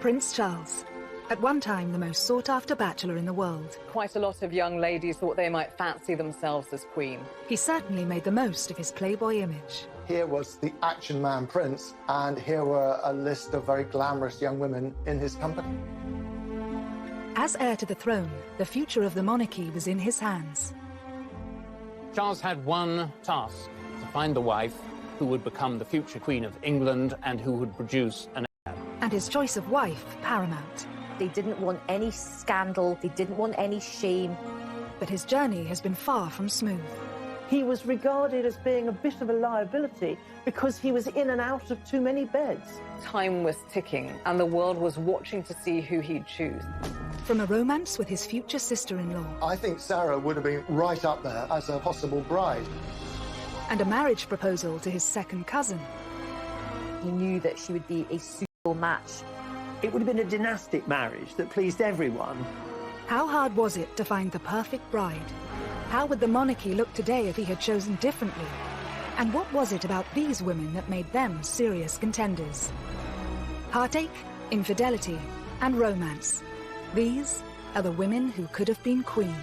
Prince Charles, at one time the most sought-after bachelor in the world. Quite a lot of young ladies thought they might fancy themselves as queen. He certainly made the most of his playboy image. Here was the action man prince, and here were a list of very glamorous young women in his company. As heir to the throne, the future of the monarchy was in his hands. Charles had one task: to find the wife who would become the future Queen of England and who would produce an heir. And his choice of wife paramount. They didn't want any scandal, they didn't want any shame. But his journey has been far from smooth. He was regarded as being a bit of a liability because he was in and out of too many beds. Time was ticking, and the world was watching to see who he'd choose. From a romance with his future sister-in-law. I think Sarah would have been right up there as a possible bride. And a marriage proposal to his second cousin. He knew that she would be a suitable match. It would have been a dynastic marriage that pleased everyone. How hard was it to find the perfect bride? How would the monarchy look today if he had chosen differently? And what was it about these women that made them serious contenders? Heartache, infidelity, and romance. These are the women who could have been queen.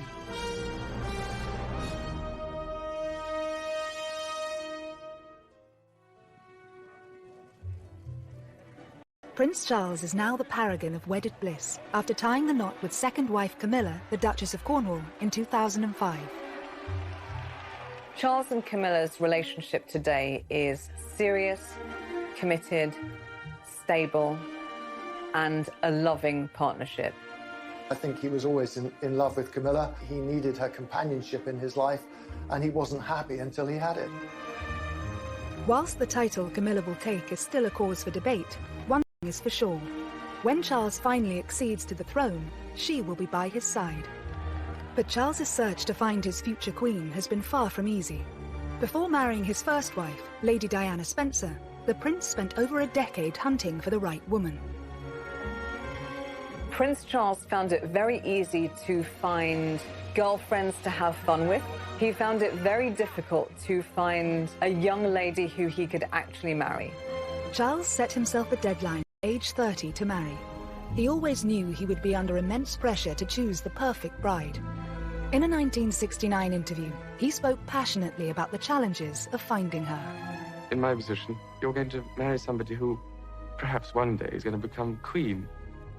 Prince Charles is now the paragon of wedded bliss after tying the knot with second wife Camilla, the Duchess of Cornwall, in 2005. Charles and Camilla's relationship today is serious, committed, stable, and a loving partnership. I think he was always in love with Camilla. He needed her companionship in his life, and he wasn't happy until he had it. Whilst the title Camilla will take is still a cause for debate, one thing is for sure. When Charles finally accedes to the throne, she will be by his side. But Charles's search to find his future queen has been far from easy. Before marrying his first wife, Lady Diana Spencer, the prince spent over a decade hunting for the right woman. Prince Charles found it very easy to find girlfriends to have fun with. He found it very difficult to find a young lady who he could actually marry. Charles set himself a deadline at age 30 to marry. He always knew he would be under immense pressure to choose the perfect bride. In a 1969 interview, he spoke passionately about the challenges of finding her. In my position, you're going to marry somebody who perhaps one day is going to become queen.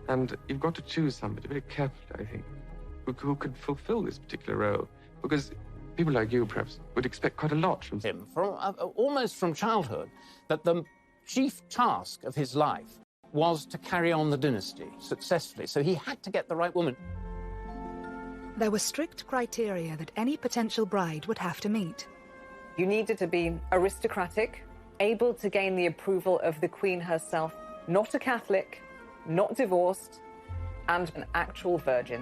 And you've got to choose somebody very carefully, I think, who could fulfill this particular role. Because people like you, perhaps, would expect quite a lot from him, almost from childhood, that the chief task of his life was to carry on the dynasty successfully. So he had to get the right woman. There were strict criteria that any potential bride would have to meet. You needed to be aristocratic, able to gain the approval of the Queen herself, not a Catholic, not divorced, and an actual virgin.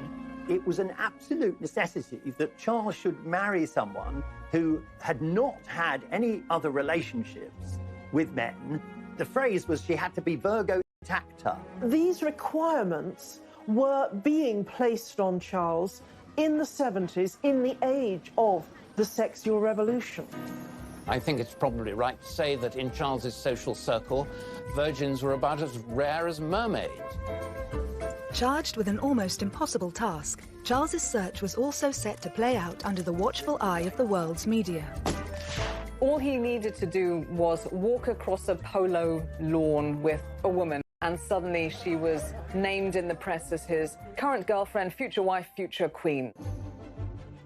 It was an absolute necessity that Charles should marry someone who had not had any other relationships with men. The phrase was she had to be Virgo intacta. These requirements were being placed on Charles in the 70s, in the age of the sexual revolution. I think it's probably right to say that in Charles's social circle, virgins were about as rare as mermaids. Charged with an almost impossible task, Charles's search was also set to play out under the watchful eye of the world's media. All he needed to do was walk across a polo lawn with a woman, and suddenly she was named in the press as his current girlfriend, future wife, future queen.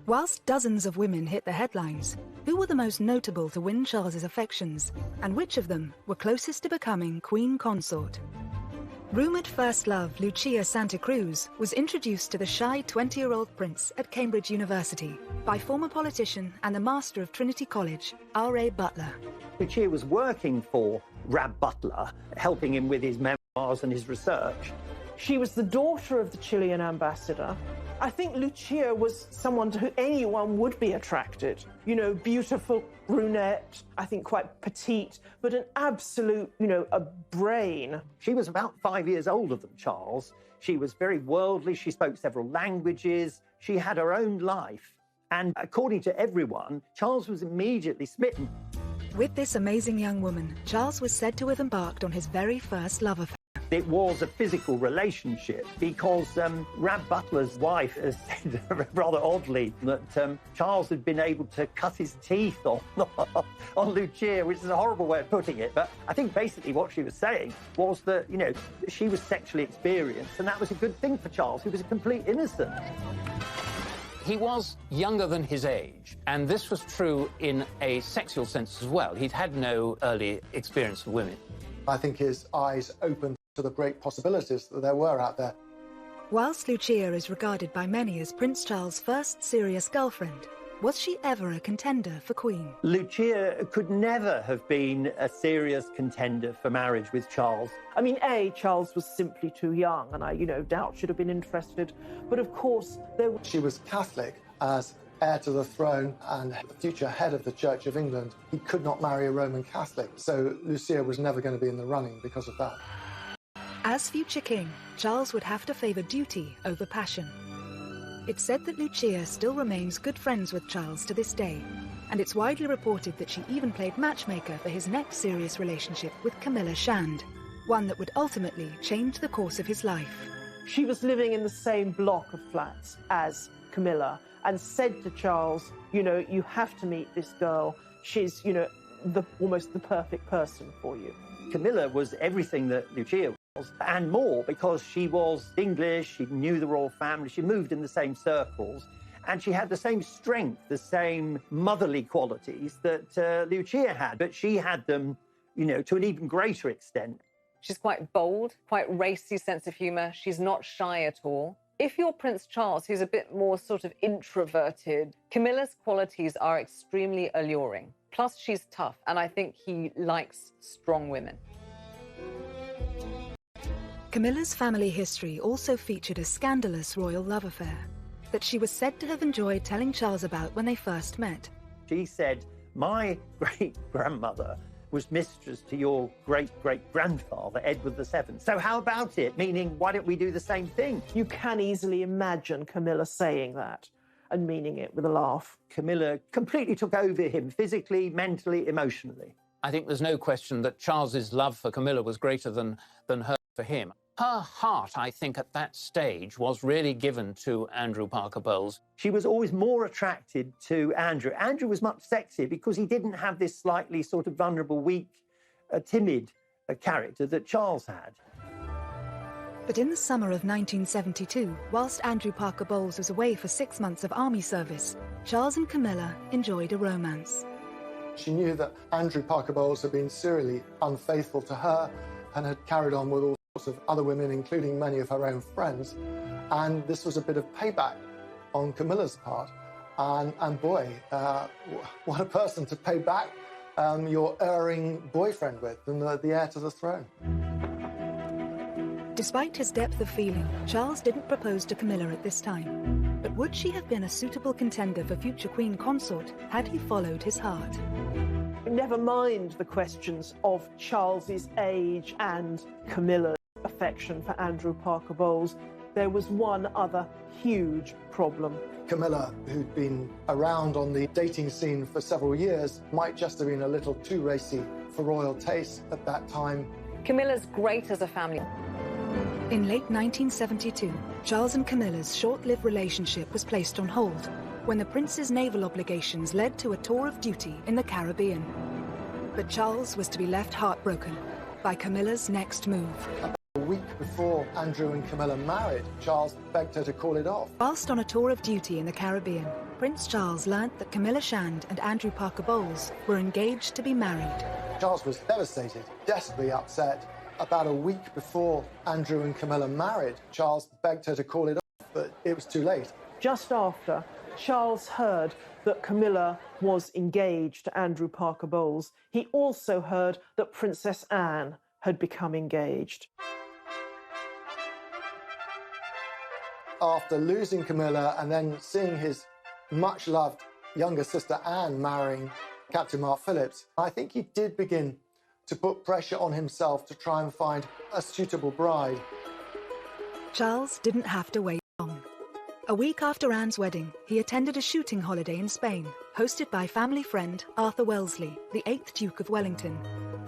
Whilst dozens of women hit the headlines, who were the most notable to win Charles's affections, and which of them were closest to becoming queen consort? Rumoured first love Lucia Santa Cruz was introduced to the shy 20-year-old prince at Cambridge University by former politician and the master of Trinity College, R.A. Butler. Lucia was working for Rab Butler, helping him with his memoirs and his research. She was the daughter of the Chilean ambassador. I think Lucia was someone to whom anyone would be attracted. You know, beautiful brunette, I think quite petite, but an absolute, a brain. She was about 5 years older than Charles. She was very worldly. She spoke several languages. She had her own life. And according to everyone, Charles was immediately smitten. With this amazing young woman, Charles was said to have embarked on his very first love affair. it was a physical relationship because Rab Butler's wife has said rather oddly that Charles had been able to cut his teeth on Lucia, which is a horrible way of putting it. But I think basically what she was saying was that, you know, she was sexually experienced, and that was a good thing for Charles, who was a complete innocent. He was younger than his age, and this was true in a sexual sense as well. He'd had no early experience with women. I think his eyes opened to the great possibilities that there were out there. Whilst Lucia is regarded by many as Prince Charles' first serious girlfriend, was she ever a contender for Queen? Lucia could never have been a serious contender for marriage with Charles. I mean, Charles was simply too young, and I, doubt should have been interested. But of course, She was Catholic. As heir to the throne and the future head of the Church of England, he could not marry a Roman Catholic. So Lucia was never going to be in the running because of that. As future king, Charles would have to favour duty over passion. It's said that Lucia still remains good friends with Charles to this day, and it's widely reported that she even played matchmaker for his next serious relationship with Camilla Shand, one that would ultimately change the course of his life. she was living in the same block of flats as Camilla and said to Charles, you have to meet this girl. She's, almost the perfect person for you. Camilla was everything that Lucia was, and more, because she was English, she knew the royal family, she moved in the same circles, and she had the same strength, the same motherly qualities that Lucia had, but she had them, to an even greater extent. She's quite bold, quite racy sense of humour. She's not shy at all. If you're Prince Charles, who's a bit more sort of introverted, Camilla's qualities are extremely alluring. Plus, she's tough, and I think he likes strong women. Camilla's family history also featured a scandalous royal love affair that she was said to have enjoyed telling Charles about when they first met. She said, my great-grandmother was mistress to your great-great-grandfather, Edward VII. So how about it? Meaning, why don't we do the same thing? You can easily imagine Camilla saying that and meaning it with a laugh. Camilla completely took over him, physically, mentally, emotionally. I think there's no question that Charles's love for Camilla was greater than her for him. Her heart, I think, at that stage was really given to Andrew Parker Bowles. She was always more attracted to Andrew. Andrew was much sexier because he didn't have this slightly sort of vulnerable, weak, timid character that Charles had. But in the summer of 1972, whilst Andrew Parker Bowles was away for 6 months of army service, Charles and Camilla enjoyed a romance. She knew that Andrew Parker Bowles had been serially unfaithful to her and had carried on with all sorts of other women, including many of her own friends. And this was a bit of payback on Camilla's part. And boy, what a person to pay back your erring boyfriend with, and the heir to the throne. Despite his depth of feeling, Charles didn't propose to Camilla at this time. But would she have been a suitable contender for future Queen Consort had he followed his heart? Never mind the questions of Charles's age and Camilla's affection for Andrew Parker Bowles. There was one other huge problem. Camilla, who'd been around on the dating scene for several years, might just have been a little too racy for royal taste at that time. Camilla's great as a family. In late 1972, Charles and Camilla's short-lived relationship was placed on hold when the prince's naval obligations led to a tour of duty in the Caribbean. But Charles was to be left heartbroken by Camilla's next move. A week before Andrew and Camilla married, Charles begged her to call it off. Whilst on a tour of duty in the Caribbean, Prince Charles learnt that Camilla Shand and Andrew Parker Bowles were engaged to be married. Charles was devastated, desperately upset. About a week before Andrew and Camilla married, Charles begged her to call it off, but it was too late. Just after Charles heard that Camilla was engaged to Andrew Parker Bowles, he also heard that Princess Anne had become engaged. After losing Camilla and then seeing his much-loved younger sister Anne marrying Captain Mark Phillips, I think he did begin to put pressure on himself to try and find a suitable bride. Charles didn't have to wait long. A week after Anne's wedding, he attended a shooting holiday in Spain, hosted by family friend Arthur Wellesley, the 8th Duke of Wellington.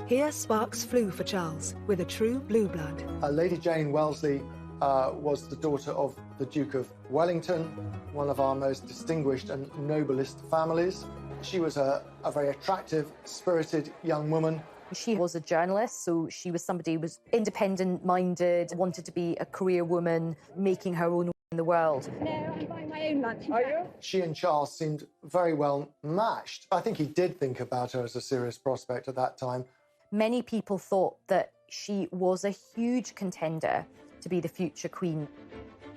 Here sparks flew for Charles, with a true blue blood. Lady Jane Wellesley was the daughter of the Duke of Wellington, one of our most distinguished and noblest families. She was a very attractive, spirited young woman. She was a journalist, so she was somebody who was independent-minded, wanted to be a career woman, making her own way in the world. No, I'm buying my own lunch. Are you? She and Charles seemed very well matched. I think he did think about her as a serious prospect at that time. Many people thought that she was a huge contender to be the future queen.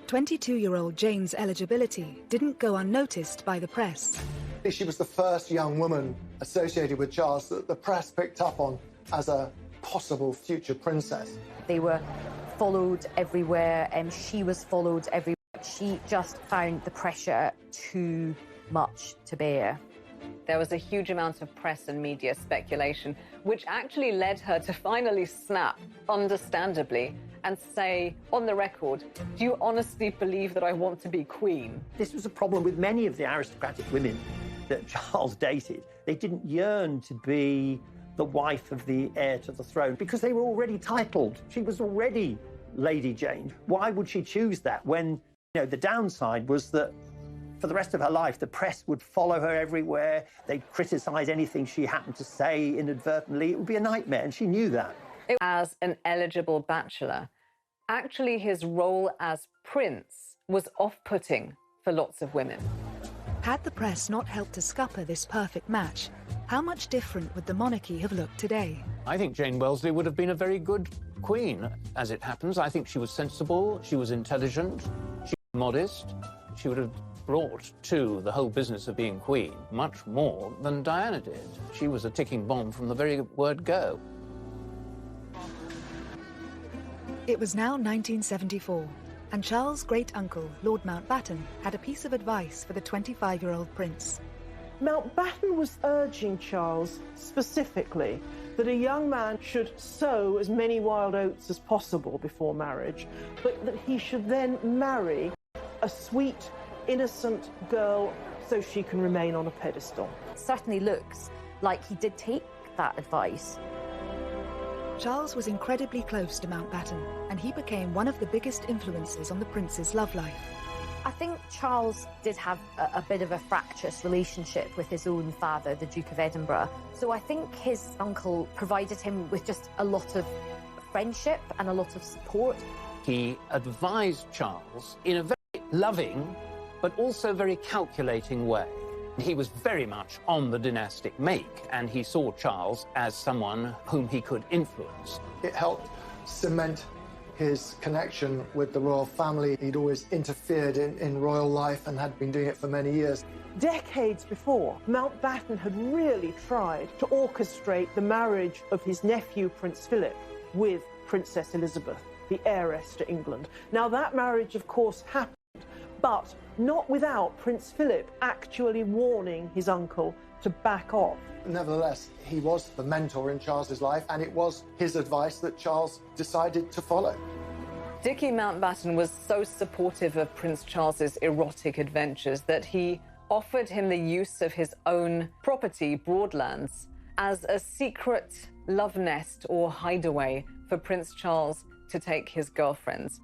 22-year-old Jane's eligibility didn't go unnoticed by the press. She was the first young woman associated with Charles that the press picked up on as a possible future princess. They were followed everywhere, and she was followed everywhere. She just found the pressure too much to bear. There was a huge amount of press and media speculation, which actually led her to finally snap, understandably, and say, on the record, do you honestly believe that I want to be queen? This was a problem with many of the aristocratic women that Charles dated. They didn't yearn to be the wife of the heir to the throne because they were already titled. She was already Lady Jane. Why would she choose that when, you know, the downside was that for the rest of her life, the press would follow her everywhere. They'd criticise anything she happened to say inadvertently. It would be a nightmare, and she knew that. As an eligible bachelor, actually his role as prince was off-putting for lots of women. Had the press not helped to scupper this perfect match, how much different would the monarchy have looked today? I think Jane Wellesley would have been a very good queen, as it happens. I think she was sensible, she was intelligent, she was modest. She would have brought to the whole business of being queen much more than Diana did. She was a ticking bomb from the very word go. It was now 1974, and Charles' great-uncle, Lord Mountbatten, had a piece of advice for the 25-year-old prince. Mountbatten was urging Charles specifically that a young man should sow as many wild oats as possible before marriage, but that he should then marry a sweet, innocent girl so she can remain on a pedestal. It certainly looks like he did take that advice. Charles was incredibly close to Mountbatten, and he became one of the biggest influences on the prince's love life. I think Charles did have a bit of a fractious relationship with his own father, the Duke of Edinburgh. So I think his uncle provided him with just a lot of friendship and a lot of support. He advised Charles in a very loving, but also very calculating way. He was very much on the dynastic make, and he saw Charles as someone whom he could influence. It helped cement his connection with the royal family. He'd always interfered in royal life and had been doing it for many years. Decades before, Mountbatten had really tried to orchestrate the marriage of his nephew, Prince Philip, with Princess Elizabeth, the heiress to England. Now, that marriage, of course, happened, but not without Prince Philip actually warning his uncle to back off. Nevertheless, he was the mentor in Charles's life, and it was his advice that Charles decided to follow. Dickie Mountbatten was so supportive of Prince Charles's erotic adventures that he offered him the use of his own property, Broadlands, as a secret love nest or hideaway for Prince Charles to take his girlfriends.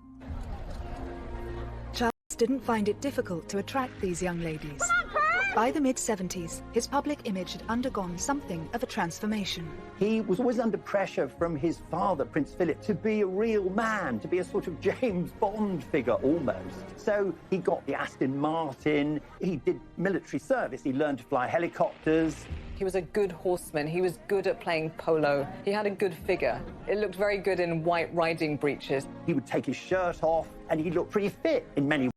Charles didn't find it difficult to attract these young ladies. By the mid-70s, his public image had undergone something of a transformation. He was always under pressure from his father, Prince Philip, to be a real man, to be a sort of James Bond figure almost. So he got the Aston Martin, he did military service, he learned to fly helicopters. He was a good horseman. He was good at playing polo. He had a good figure. It looked very good in white riding breeches. He would take his shirt off, and he looked pretty fit in many ways.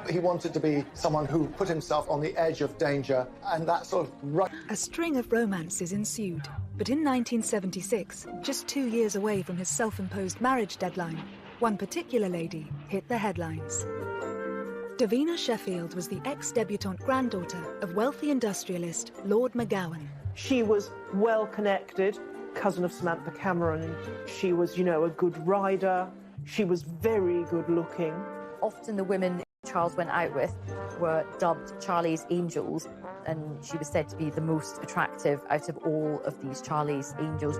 He wanted to be someone who put himself on the edge of danger, and that sort of... A string of romances ensued, but in 1976, just 2 years away from his self-imposed marriage deadline, one particular lady hit the headlines. Davina Sheffield was the ex-debutante granddaughter of wealthy industrialist Lord McGowan. She was well-connected, cousin of Samantha Cameron. She was, you know, a good rider. She was very good-looking. Often the women Charles went out with were dubbed Charlie's Angels, and she was said to be the most attractive out of all of these Charlie's Angels.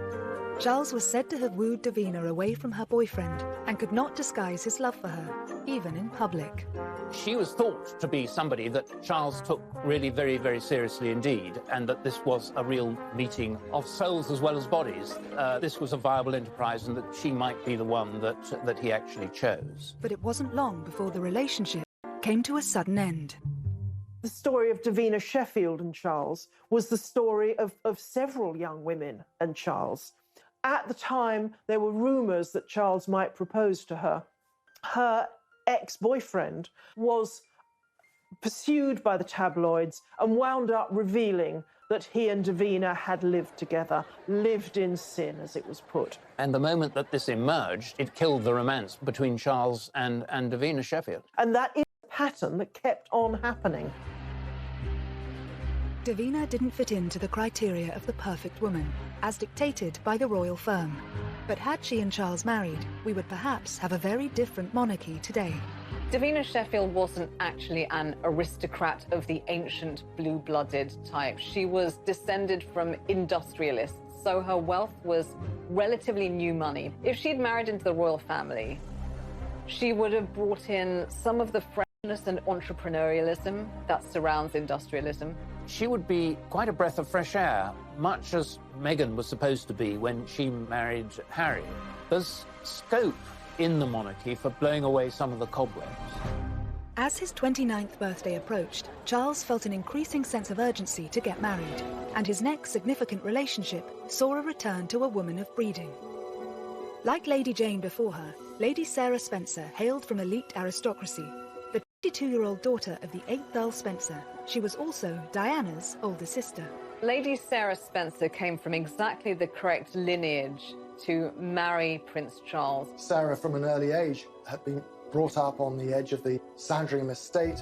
Charles was said to have wooed Davina away from her boyfriend and could not disguise his love for her, even in public. She was thought to be somebody that Charles took really very, very seriously indeed, and that this was a real meeting of souls as well as bodies. This was a viable enterprise, and that she might be the one that he actually chose. But it wasn't long before the relationship came to a sudden end. The story of Davina Sheffield and Charles was the story of several young women and Charles. At the time, there were rumours that Charles might propose to her. Her ex-boyfriend was pursued by the tabloids and wound up revealing that he and Davina had lived together, lived in sin, as it was put. And the moment that this emerged, it killed the romance between Charles and Davina Sheffield. And that is a pattern that kept on happening. Davina didn't fit into the criteria of the perfect woman, as dictated by the royal firm. But had she and Charles married, we would perhaps have a very different monarchy today. Davina Sheffield wasn't actually an aristocrat of the ancient blue-blooded type. She was descended from industrialists, so her wealth was relatively new money. If she'd married into the royal family, she would have brought in some of the freshness and entrepreneurialism that surrounds industrialism. She would be quite a breath of fresh air, much as Meghan was supposed to be when she married Harry. There's scope in the monarchy for blowing away some of the cobwebs. As his 29th birthday approached, Charles felt an increasing sense of urgency to get married, and his next significant relationship saw a return to a woman of breeding. Like Lady Jane before her, Lady Sarah Spencer hailed from elite aristocracy. The 22-year-old daughter of the 8th Earl Spencer, she was also Diana's older sister. Lady Sarah Spencer came from exactly the correct lineage to marry Prince Charles. Sarah, from an early age, had been brought up on the edge of the Sandringham estate.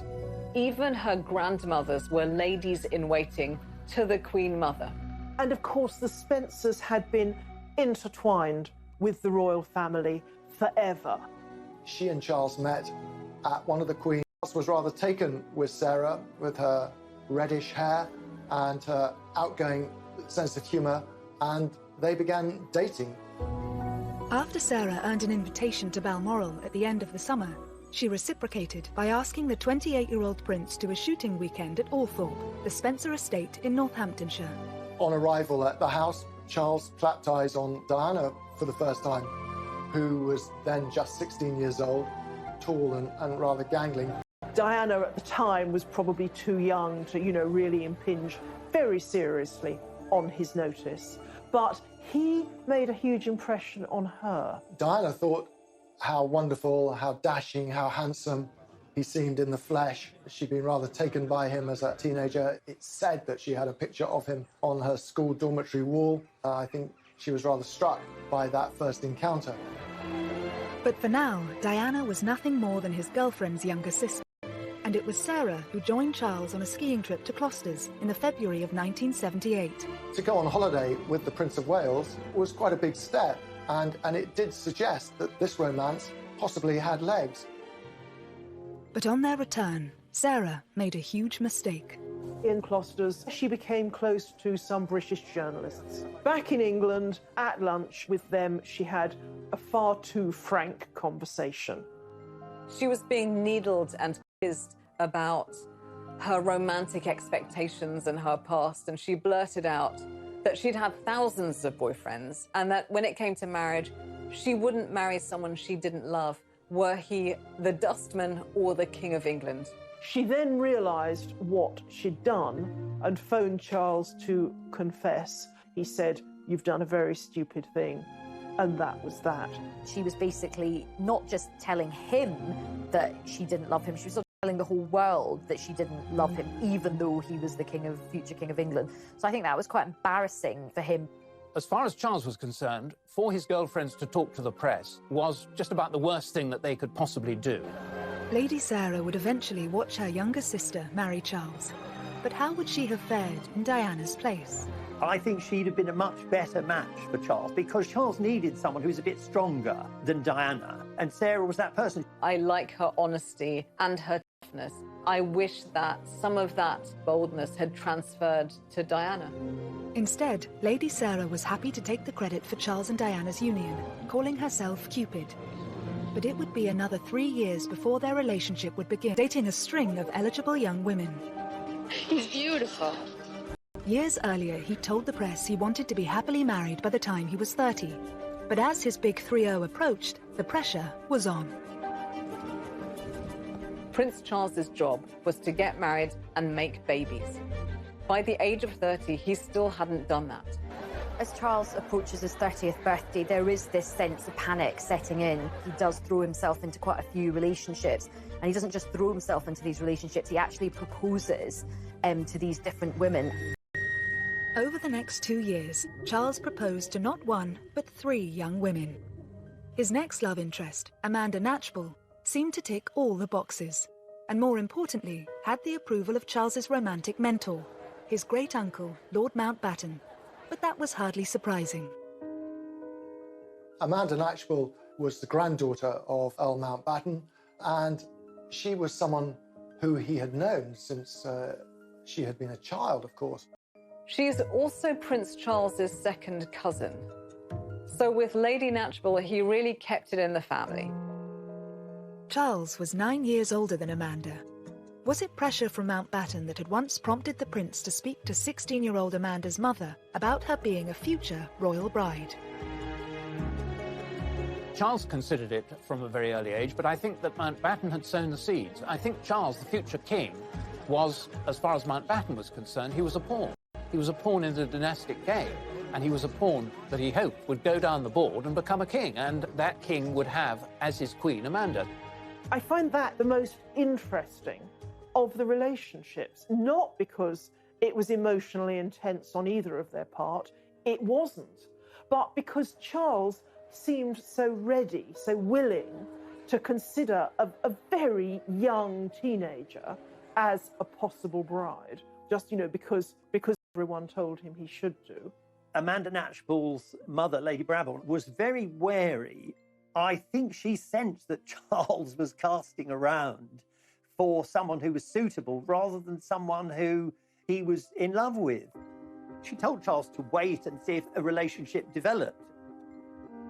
Even her grandmothers were ladies-in-waiting to the Queen Mother. And of course, the Spencers had been intertwined with the royal family forever. She and Charles met at one of the Queen's. Was rather taken with Sarah, with her reddish hair and her outgoing sense of humour, and they began dating. After Sarah earned an invitation to Balmoral at the end of the summer, she reciprocated by asking the 28-year-old prince to a shooting weekend at Althorpe, the Spencer estate in Northamptonshire. On arrival at the house, Charles clapped eyes on Diana for the first time, who was then just 16 years old, tall and rather gangling. Diana at the time was probably too young to, really impinge very seriously on his notice. But he made a huge impression on her. Diana thought how wonderful, how dashing, how handsome he seemed in the flesh. She'd been rather taken by him as a teenager. It's said that she had a picture of him on her school dormitory wall. I think she was rather struck by that first encounter. But for now, Diana was nothing more than his girlfriend's younger sister. And it was Sarah who joined Charles on a skiing trip to Closters in the February of 1978. To go on holiday with the Prince of Wales was quite a big step, and it did suggest that this romance possibly had legs. But on their return, Sarah made a huge mistake. In Closters, she became close to some British journalists. Back in England, at lunch with them, she had a far too frank conversation. She was being needled and quizzed about her romantic expectations and her past, and she blurted out that she'd had thousands of boyfriends and that when it came to marriage, she wouldn't marry someone she didn't love, were he the dustman or the King of England. She then realised what she'd done and phoned Charles to confess. He said, "You've done a very stupid thing." And that was that. She was basically not just telling him that she didn't love him, she was sort of telling the whole world that she didn't love him, even though he was the future King of England. So I think that was quite embarrassing for him. As far as Charles was concerned, for his girlfriends to talk to the press was just about the worst thing that they could possibly do. Lady Sarah would eventually watch her younger sister marry Charles. But how would she have fared in Diana's place? I think she'd have been a much better match for Charles, because Charles needed someone who's a bit stronger than Diana, and Sarah was that person. I like her honesty and her I wish that some of that boldness had transferred to Diana. Instead, Lady Sarah was happy to take the credit for Charles and Diana's union, calling herself Cupid. But it would be another 3 years before their relationship would begin, dating a string of eligible young women. He's beautiful. Years earlier, he told the press he wanted to be happily married by the time he was 30. But as his big 3-0 approached, the pressure was on. Prince Charles's job was to get married and make babies. By the age of 30, he still hadn't done that. As Charles approaches his 30th birthday, there is this sense of panic setting in. He does throw himself into quite a few relationships, and he doesn't just throw himself into these relationships, he actually proposes to these different women. Over the next 2 years, Charles proposed to not 1, but 3 young women. His next love interest, Amanda Knatchbull, seemed to tick all the boxes, and more importantly, had the approval of Charles's romantic mentor, his great-uncle, Lord Mountbatten. But that was hardly surprising. Amanda Knatchbull was the granddaughter of Earl Mountbatten, and she was someone who he had known since she had been a child, of course. She's also Prince Charles's second cousin. So with Lady Knatchbull, he really kept it in the family. Charles was 9 years older than Amanda. Was it pressure from Mountbatten that had once prompted the prince to speak to 16-year-old Amanda's mother about her being a future royal bride? Charles considered it from a very early age, but I think that Mountbatten had sown the seeds. I think Charles, the future king, was, as far as Mountbatten was concerned, he was a pawn. He was a pawn in the dynastic game, and he was a pawn that he hoped would go down the board and become a king, and that king would have, as his queen, Amanda. I find that the most interesting of the relationships, not because it was emotionally intense on either of their part, it wasn't, but because Charles seemed so ready, so willing to consider a very young teenager as a possible bride, just, because everyone told him he should do. Amanda Knatchbull's mother, Lady Brabourne, was very wary. I think she sensed that Charles was casting around for someone who was suitable rather than someone who he was in love with. She told Charles to wait and see if a relationship developed.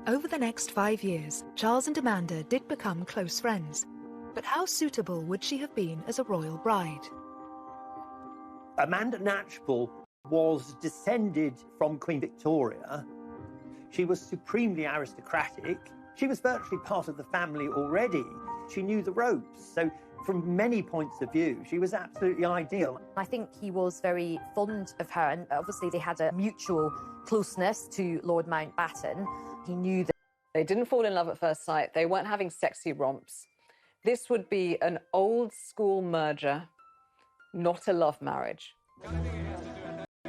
Over the next 5 years, Charles and Amanda did become close friends. But how suitable would she have been as a royal bride? Amanda Knatchbull was descended from Queen Victoria. She was supremely aristocratic. She was virtually part of the family already. She knew the ropes. So from many points of view, she was absolutely ideal. I think he was very fond of her, and obviously they had a mutual closeness to Lord Mountbatten. He knew that they didn't fall in love at first sight. They weren't having sexy romps. This would be an old-school merger, not a love marriage.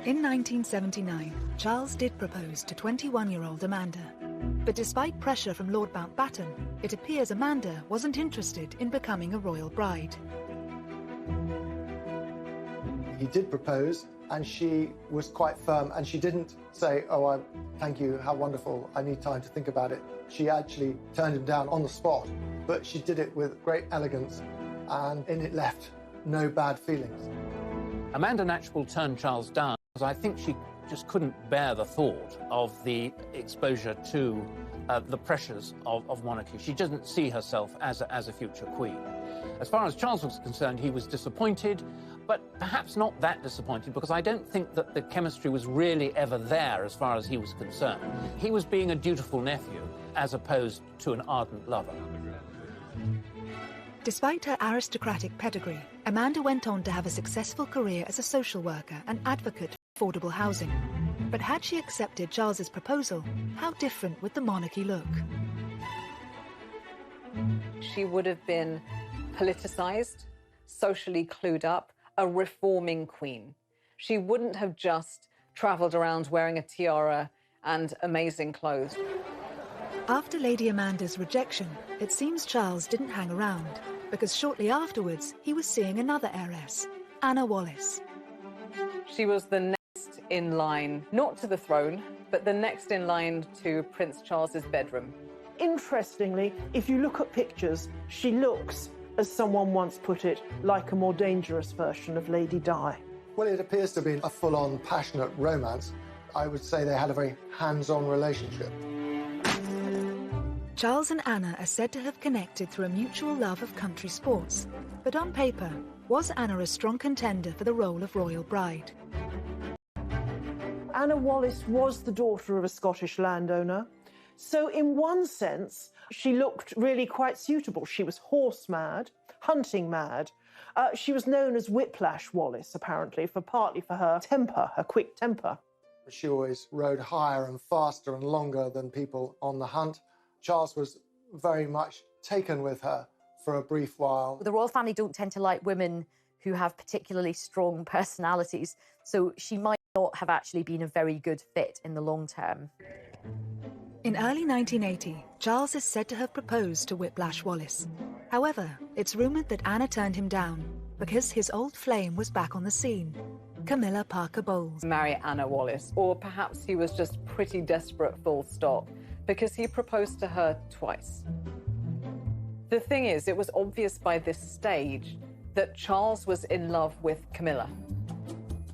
In 1979, Charles did propose to 21-year-old Amanda. But despite pressure from Lord Mountbatten, it appears Amanda wasn't interested in becoming a royal bride. He did propose, and she was quite firm, and she didn't say, "Oh, thank you, how wonderful, I need time to think about it." She actually turned him down on the spot, but she did it with great elegance, and it left no bad feelings. Amanda Knatchbull turned Charles down because I think she just couldn't bear the thought of the exposure to the pressures of monarchy. She doesn't see herself as a future queen. As far as Charles was concerned, he was disappointed, but perhaps not that disappointed, because I don't think that the chemistry was really ever there as far as he was concerned. He was being a dutiful nephew as opposed to an ardent lover. Despite her aristocratic pedigree, Amanda went on to have a successful career as a social worker and advocate for affordable housing. But had she accepted Charles's proposal, how different would the monarchy look? She would have been politicized, socially clued up, a reforming queen. She wouldn't have just traveled around wearing a tiara and amazing clothes. After Lady Amanda's rejection, it seems Charles didn't hang around, because shortly afterwards he was seeing another heiress, Anna Wallis. She was the next in line, not to the throne, but the next in line to Prince Charles's bedroom. Interestingly, if you look at pictures, she looks as someone once put it, like a more dangerous version of Lady Di. Well, it appears to be a full-on passionate romance. I would say they had a very hands-on relationship. Charles and Anna are said to have connected through a mutual love of country sports. But on paper, was Anna a strong contender for the role of royal bride? Anna Wallis was the daughter of a Scottish landowner. So in one sense, she looked really quite suitable. She was horse mad, hunting mad. She was known as Whiplash Wallis, apparently, partly for her temper, her quick temper. She always rode higher and faster and longer than people on the hunt. Charles was very much taken with her for a brief while. The royal family don't tend to like women who have particularly strong personalities, so she might not have actually been a very good fit in the long term. In early 1980, Charles is said to have proposed to Whiplash Wallis. However, it's rumoured that Anna turned him down because his old flame was back on the scene, Camilla Parker Bowles. Marry Anna Wallis, or perhaps he was just pretty desperate, full stop, because he proposed to her twice. The thing is, it was obvious by this stage that Charles was in love with Camilla.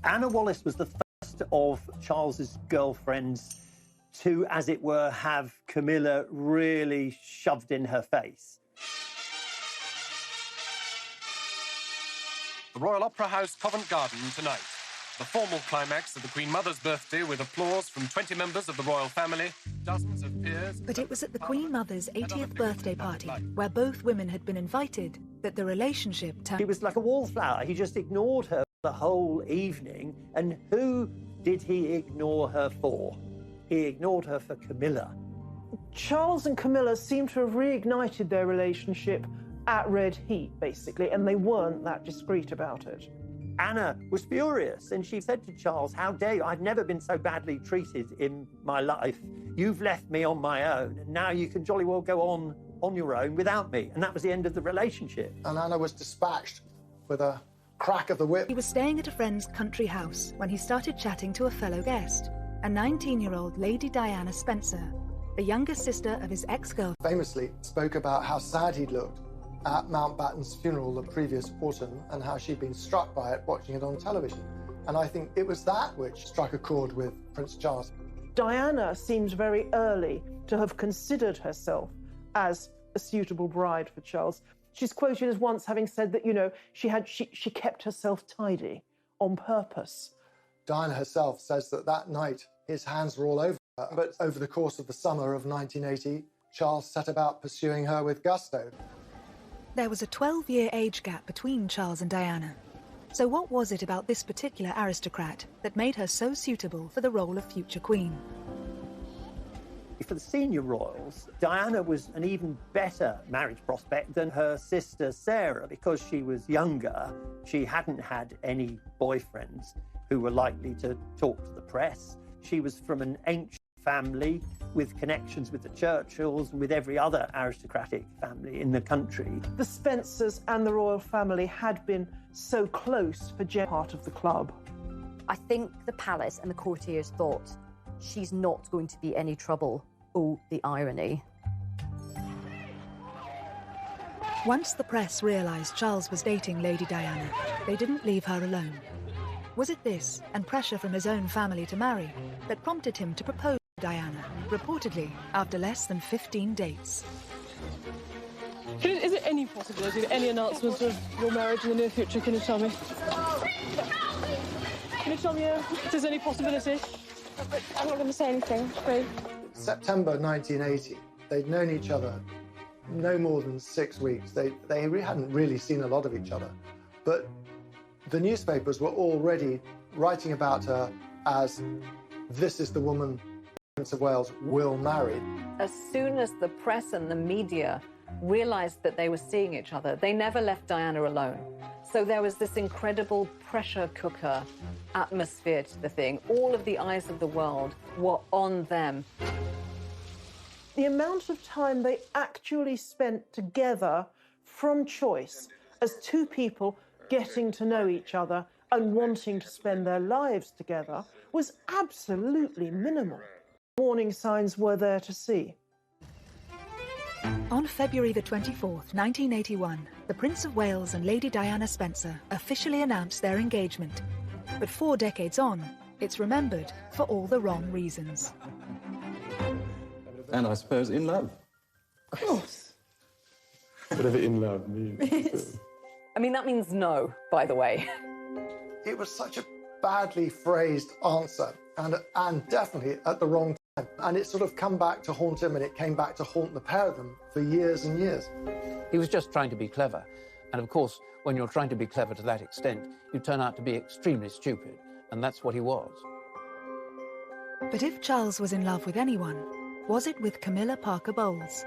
Anna Wallis was the first of Charles's girlfriends to, as it were, have Camilla really shoved in her face. The Royal Opera House, Covent Garden, tonight. The formal climax of the Queen Mother's birthday with applause from 20 members of the royal family, dozens of peers... But it was at the Queen Mother's 80th birthday party, where both women had been invited, that the relationship turned... He was like a wallflower. He just ignored her the whole evening. And who did he ignore her for? He ignored her for Camilla. Charles and Camilla seem to have reignited their relationship at red heat, basically, and they weren't that discreet about it. Anna was furious, and she said to Charles, "How dare you? I've never been so badly treated in my life. You've left me on my own, and now you can jolly well go on your own without me." And that was the end of the relationship. And Anna was dispatched with a crack of the whip. He was staying at a friend's country house when he started chatting to a fellow guest, a 19-year-old Lady Diana Spencer, the younger sister of his ex-girlfriend. Famously spoke about how sad he'd looked at Mountbatten's funeral the previous autumn and how she'd been struck by it watching it on television. And I think it was that which struck a chord with Prince Charles. Diana seems very early to have considered herself as a suitable bride for Charles. She's quoted as once having said that, you know, she kept herself tidy on purpose. Diana herself says that that night his hands were all over her, but over the course of the summer of 1980, Charles set about pursuing her with gusto. There was a 12-year age gap between Charles and Diana. So what was it about this particular aristocrat that made her so suitable for the role of future queen? For the senior royals, Diana was an even better marriage prospect than her sister Sarah because she was younger. She hadn't had any boyfriends who were likely to talk to the press. She was from an ancient family with connections with the Churchills and with every other aristocratic family in the country. The Spencers and the royal family had been so close for part of the club. I think the palace and the courtiers thought, she's not going to be any trouble. Oh, the irony. Once the press realised Charles was dating Lady Diana, they didn't leave her alone. Was it this, and pressure from his own family to marry, that prompted him to propose to Diana, reportedly after less than 15 dates? Is there any possibility of any announcements of your marriage in the near future? Can you tell me? Can you tell me if there's any possibility? I'm not going to say anything, please. September 1980, they'd known each other no more than 6 weeks. They hadn't really seen a lot of each other. But the newspapers were already writing about her as, this is the woman Prince of Wales will marry. As soon as the press and the media realised that they were seeing each other, they never left Diana alone. So there was this incredible pressure cooker atmosphere to the thing. All of the eyes of the world were on them. The amount of time they actually spent together from choice as two people getting to know each other and wanting to spend their lives together was absolutely minimal. Warning signs were there to see. On February the 24th, 1981, the Prince of Wales and Lady Diana Spencer officially announced their engagement. But 4 decades on, it's remembered for all the wrong reasons. And I suppose in love. Of course. Whatever in love means. I mean, that means no, by the way. It was such a badly phrased answer, and definitely at the wrong time. And it sort of come back to haunt him, and it came back to haunt the pair of them for years and years. He was just trying to be clever. And of course, when you're trying to be clever to that extent, you turn out to be extremely stupid. And that's what he was. But if Charles was in love with anyone, was it with Camilla Parker Bowles?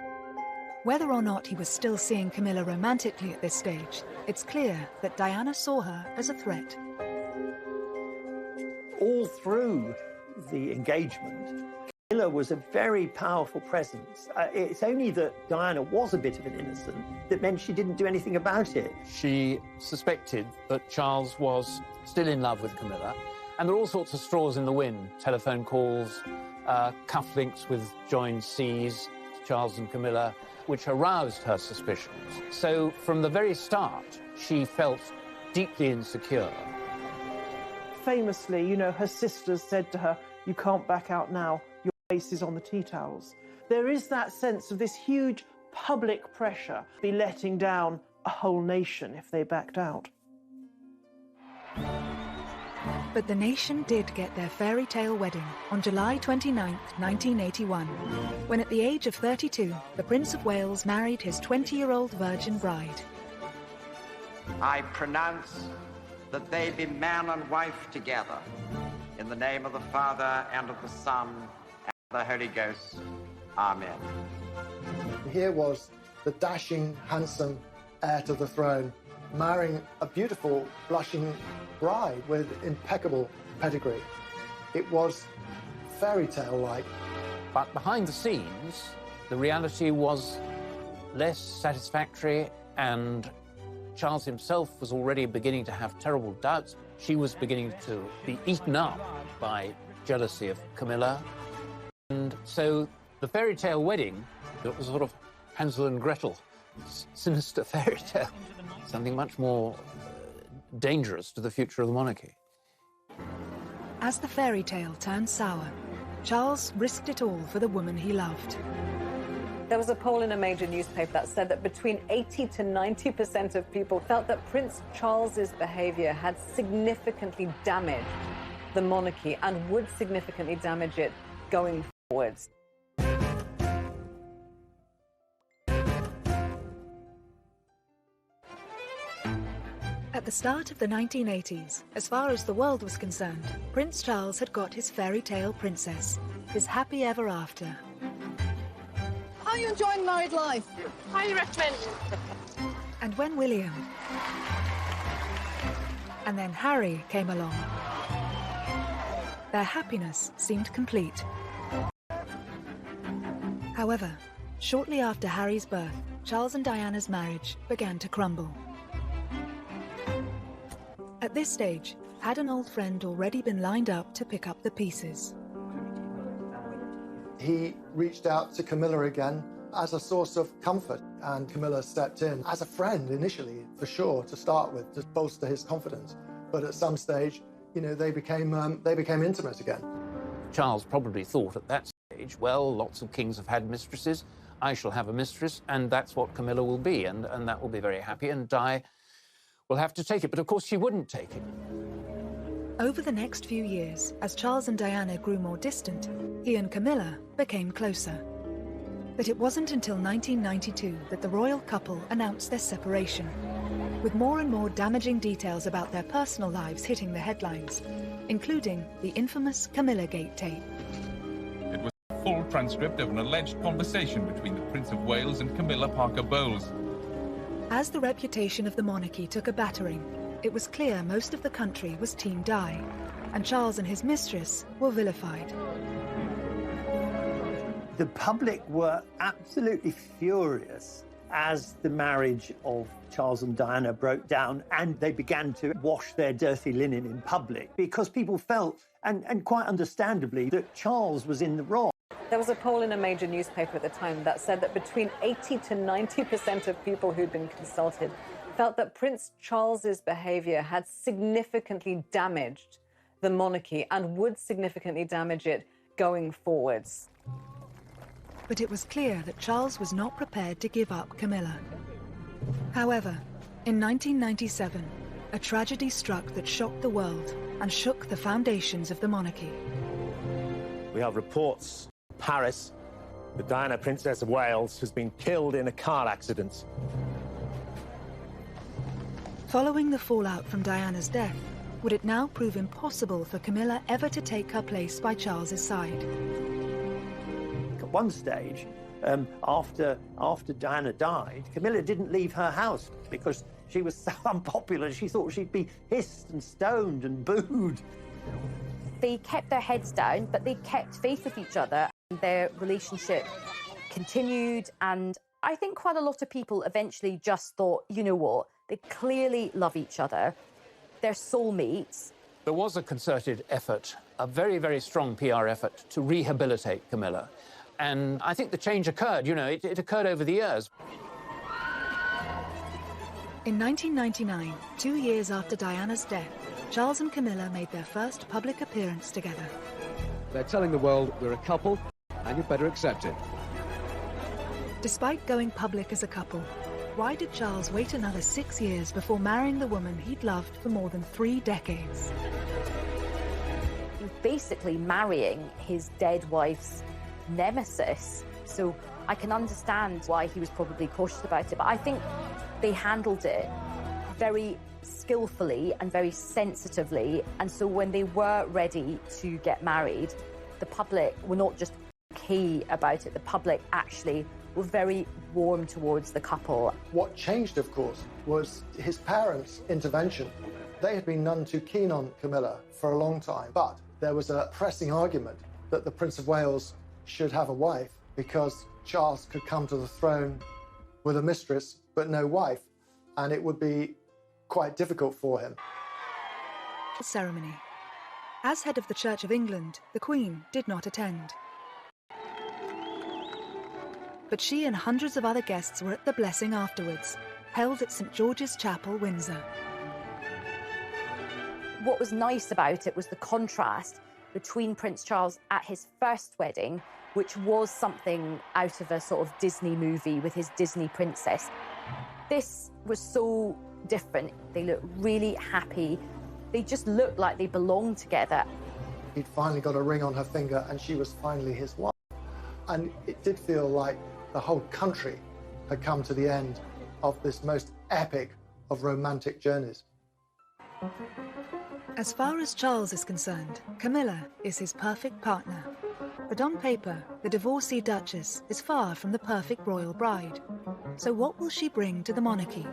Whether or not he was still seeing Camilla romantically at this stage, it's clear that Diana saw her as a threat. All through the engagement, Camilla was a very powerful presence. It's only that Diana was a bit of an innocent that meant she didn't do anything about it. She suspected that Charles was still in love with Camilla, and there are all sorts of straws in the wind. Telephone calls, cufflinks with joined C's, Charles and Camilla, which aroused her suspicions. So from the very start, she felt deeply insecure. Famously, you know, her sisters said to her, "You can't back out now, your face is on the tea towels." There is that sense of this huge public pressure, be letting down a whole nation if they backed out. But the nation did get their fairy tale wedding on July 29, 1981, when at the age of 32, the Prince of Wales married his 20-year-old virgin bride. I pronounce that they be man and wife together, in the name of the Father, and of the Son, and of the Holy Ghost. Amen. Here was the dashing, handsome heir to the throne marrying a beautiful, blushing bride with impeccable pedigree. It was fairy tale-like. But behind the scenes, the reality was less satisfactory, and Charles himself was already beginning to have terrible doubts. She was beginning to be eaten up by jealousy of Camilla. And so the fairy tale wedding, it was sort of Hansel and Gretel, sinister fairy tale, something much more dangerous to the future of the monarchy. As the fairy tale turned sour, Charles risked it all for the woman he loved. There was a poll in a major newspaper that said that between 80 to 90% of people felt that Prince Charles's behavior had significantly damaged the monarchy and would significantly damage it going forwards. At the start of the 1980s, as far as the world was concerned, Prince Charles had got his fairy tale princess, his happy ever after. How are you enjoying married life? Highly recommend. And when William and then Harry came along, their happiness seemed complete. However, shortly after Harry's birth, Charles and Diana's marriage began to crumble. At this stage, had an old friend already been lined up to pick up the pieces? He reached out to Camilla again as a source of comfort, and Camilla stepped in as a friend initially, for sure, to start with, to bolster his confidence. But at some stage, you know, they became intimate again. Charles probably thought at that stage, well, lots of kings have had mistresses, I shall have a mistress, and that's what Camilla will be, and that will be very happy, and Di will have to take it. But of course she wouldn't take it. Over the next few years, as Charles and Diana grew more distant, he and Camilla became closer. But it wasn't until 1992 that the royal couple announced their separation, with more and more damaging details about their personal lives hitting the headlines, including the infamous Camilla Gate tape. It was a full transcript of an alleged conversation between the Prince of Wales and Camilla Parker Bowles. As the reputation of the monarchy took a battering, it was clear most of the country was Team Di, and Charles and his mistress were vilified. The public were absolutely furious as the marriage of Charles and Diana broke down, and they began to wash their dirty linen in public because people felt, and quite understandably, that Charles was in the wrong. There was a poll in a major newspaper at the time that said that between 80 to 90% of people who'd been consulted felt that Prince Charles's behaviour had significantly damaged the monarchy and would significantly damage it going forwards. But it was clear that Charles was not prepared to give up Camilla. However, in 1997, a tragedy struck that shocked the world and shook the foundations of the monarchy. We have reports in Paris that Diana, Princess of Wales, has been killed in a car accident. Following the fallout from Diana's death, would it now prove impossible for Camilla ever to take her place by Charles's side? At one stage, after Diana died, Camilla didn't leave her house because she was so unpopular. She thought she'd be hissed and stoned and booed. They kept their heads down, but they kept faith with each other. Their relationship continued, and I think quite a lot of people eventually just thought, you know what, they clearly love each other. They're soulmates. There was a concerted effort, a very, very strong PR effort to rehabilitate Camilla. And I think the change occurred, it occurred over the years. In 1999, 2 years after Diana's death, Charles and Camilla made their first public appearance together. They're telling the world we're a couple, and you'd better accept it. Despite going public as a couple, why did Charles wait another 6 years before marrying the woman he'd loved for more than 3 decades? He was basically marrying his dead wife's nemesis, so I can understand why he was probably cautious about it, but I think they handled it very skillfully and very sensitively, and so when they were ready to get married, the public were not just okay about it, the public actually were very warm towards the couple. What changed, of course, was his parents' intervention. They had been none too keen on Camilla for a long time, but there was a pressing argument that the Prince of Wales should have a wife because Charles could come to the throne with a mistress but no wife, and it would be quite difficult for him. Ceremony. As head of the Church of England, the Queen did not attend. But she and hundreds of other guests were at the blessing afterwards, held at St George's Chapel, Windsor. What was nice about it was the contrast between Prince Charles at his first wedding, which was something out of a sort of Disney movie with his Disney princess. This was so different. They looked really happy. They just looked like they belonged together. He'd finally got a ring on her finger and she was finally his wife. And it did feel like the whole country had come to the end of this most epic of romantic journeys. As far as Charles is concerned, Camilla is his perfect partner. But on paper, the divorcee Duchess is far from the perfect royal bride. So what will she bring to the monarchy?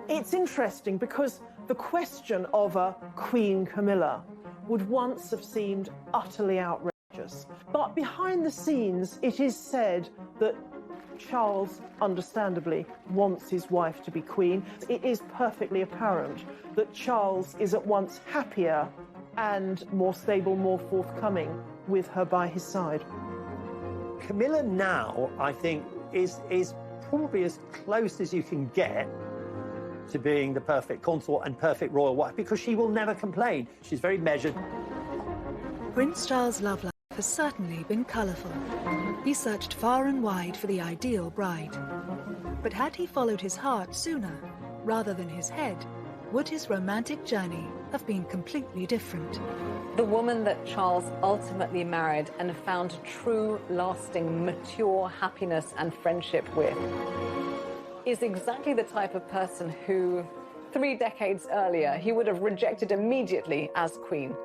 It's interesting because the question of a Queen Camilla would once have seemed utterly outrageous. But behind the scenes, it is said that Charles, understandably, wants his wife to be queen. It is perfectly apparent that Charles is at once happier and more stable, more forthcoming with her by his side. Camilla now, I think, is probably as close as you can get to being the perfect consort and perfect royal wife, because she will never complain. She's very measured. Prince Charles' love life has certainly been colourful. He searched far and wide for the ideal bride. But had he followed his heart sooner, rather than his head, would his romantic journey have been completely different? The woman that Charles ultimately married and found true, lasting, mature happiness and friendship with is exactly the type of person who, 3 decades earlier, he would have rejected immediately as queen.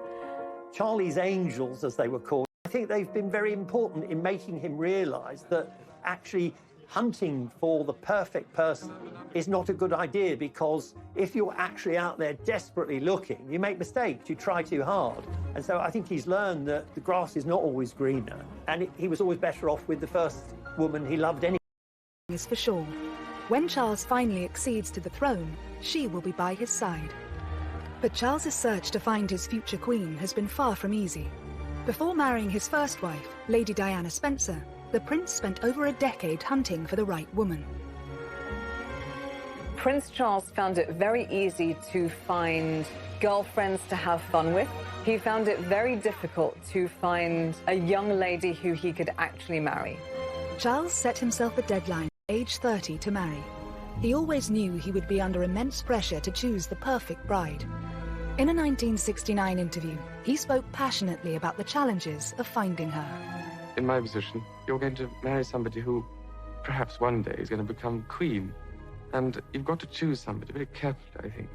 Charlie's angels, as they were called, I think they've been very important in making him realise that actually hunting for the perfect person is not a good idea, because if you're actually out there desperately looking, you make mistakes, you try too hard. And so I think he's learned that the grass is not always greener, and he was always better off with the first woman he loved anyway. Is for sure. When Charles finally accedes to the throne, she will be by his side. But Charles's search to find his future queen has been far from easy. Before marrying his first wife, Lady Diana Spencer, the prince spent over a decade hunting for the right woman. Prince Charles found it very easy to find girlfriends to have fun with. He found it very difficult to find a young lady who he could actually marry. Charles set himself a deadline, age 30, to marry. He always knew he would be under immense pressure to choose the perfect bride. In a 1969 interview, he spoke passionately about the challenges of finding her. In my position, you're going to marry somebody who perhaps one day is going to become queen. And you've got to choose somebody very carefully, I think,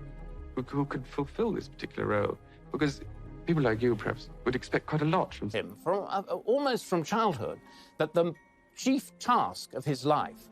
who could fulfill this particular role. Because people like you, perhaps, would expect quite a lot from him, almost from childhood, that the chief task of his life